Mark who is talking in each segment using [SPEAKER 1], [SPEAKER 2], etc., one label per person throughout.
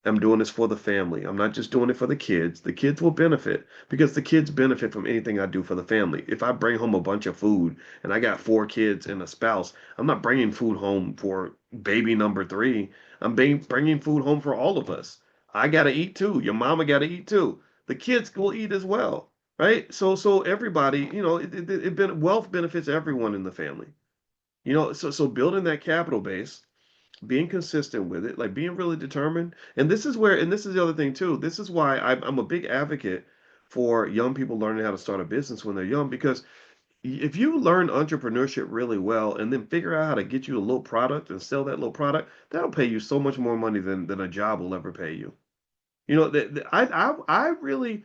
[SPEAKER 1] I'm doing this for the family. I'm not just doing it for the kids. The kids will benefit because the kids benefit from anything I do for the family. If I bring home a bunch of food and I got four kids and a spouse, I'm not bringing food home for baby number three. Bringing food home for all of us. I got to eat too. Your mama got to eat too. The kids will eat as well, right? So everybody, wealth benefits everyone in the family. So building that capital base, being consistent with it, like being really determined. And this is the other thing too. This is why I'm a big advocate for young people learning how to start a business when they're young, because if you learn entrepreneurship really well and then figure out how to get you a little product and sell that little product, that'll pay you so much more money than a job will ever pay you. I really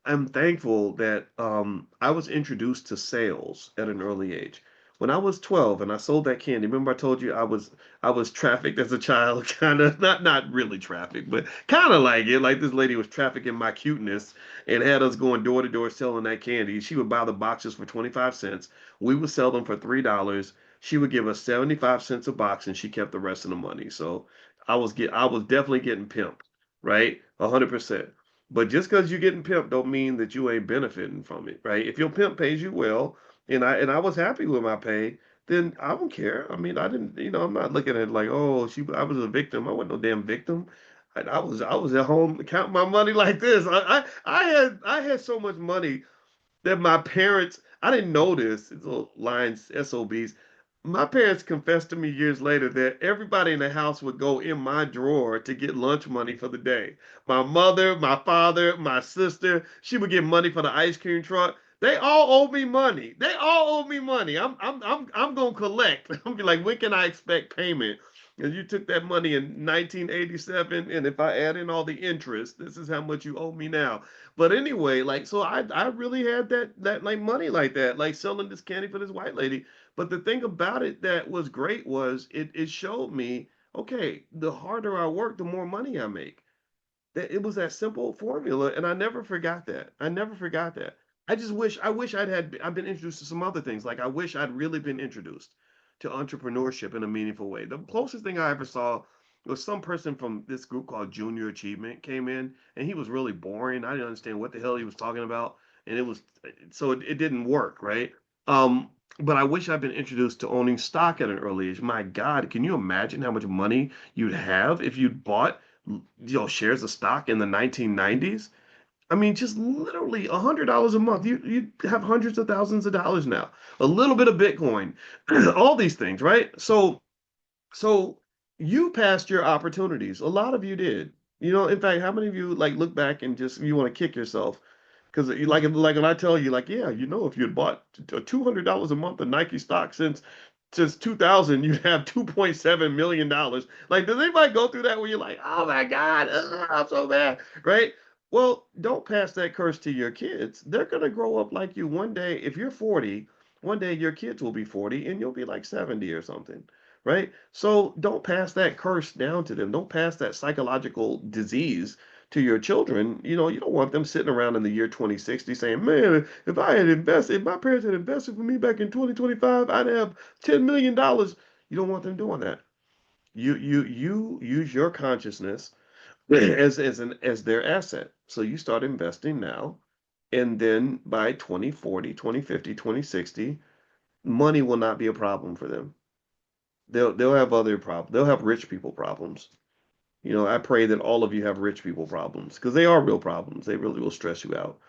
[SPEAKER 1] am thankful that I was introduced to sales at an early age. When I was 12 and I sold that candy, remember I told you I was trafficked as a child, kind of not really trafficked, but kind of like it. Like this lady was trafficking my cuteness and had us going door to door selling that candy. She would buy the boxes for 25 cents. We would sell them for $3. She would give us 75 cents a box and she kept the rest of the money. So I was definitely getting pimped, right? 100%. But just because you're getting pimped don't mean that you ain't benefiting from it, right? If your pimp pays you well, and I was happy with my pay, then I don't care. I mean, I didn't, I'm not looking at it like, oh, I was a victim. I wasn't no damn victim. I was at home counting my money like this. I had so much money that my parents, I didn't know this, it's little lines, SOBs. My parents confessed to me years later that everybody in the house would go in my drawer to get lunch money for the day. My mother, my father, my sister, she would get money for the ice cream truck. They all owe me money. They all owe me money. I'm gonna collect. I'm be like, when can I expect payment? And you took that money in 1987, and if I add in all the interest, this is how much you owe me now. But anyway, like so I really had that like money like that, like selling this candy for this white lady. But the thing about it that was great was it showed me, okay, the harder I work, the more money I make. That it was that simple formula, and I never forgot that. I never forgot that. I wish I'd been introduced to some other things. Like I wish I'd really been introduced to entrepreneurship in a meaningful way. The closest thing I ever saw was some person from this group called Junior Achievement came in, and he was really boring. I didn't understand what the hell he was talking about, and it didn't work, right? Um, but I wish I'd been introduced to owning stock at an early age. My God, can you imagine how much money you'd have if you'd bought shares of stock in the 1990s? I mean, just literally $100 a month. You have hundreds of thousands of dollars now. A little bit of Bitcoin, all these things, right? So you passed your opportunities. A lot of you did. In fact, how many of you like look back and just you want to kick yourself? Because you like when I tell you, like, yeah, if you had bought $200 a month of Nike stock since 2000, you'd have $2.7 million. Like, does anybody go through that where you're like, oh my God, I'm so bad, right? Well, don't pass that curse to your kids. They're gonna grow up like you one day. If you're 40, one day your kids will be 40 and you'll be like 70 or something, right? So don't pass that curse down to them. Don't pass that psychological disease to your children. You don't want them sitting around in the year 2060 saying, man, if my parents had invested for me back in 2025, I'd have $10 million. You don't want them doing that. You use your consciousness as their asset. So you start investing now, and then by 2040, 2050, 2060, money will not be a problem for them. They'll have other problems. They'll have rich people problems. I pray that all of you have rich people problems because they are real problems. They really will stress you out.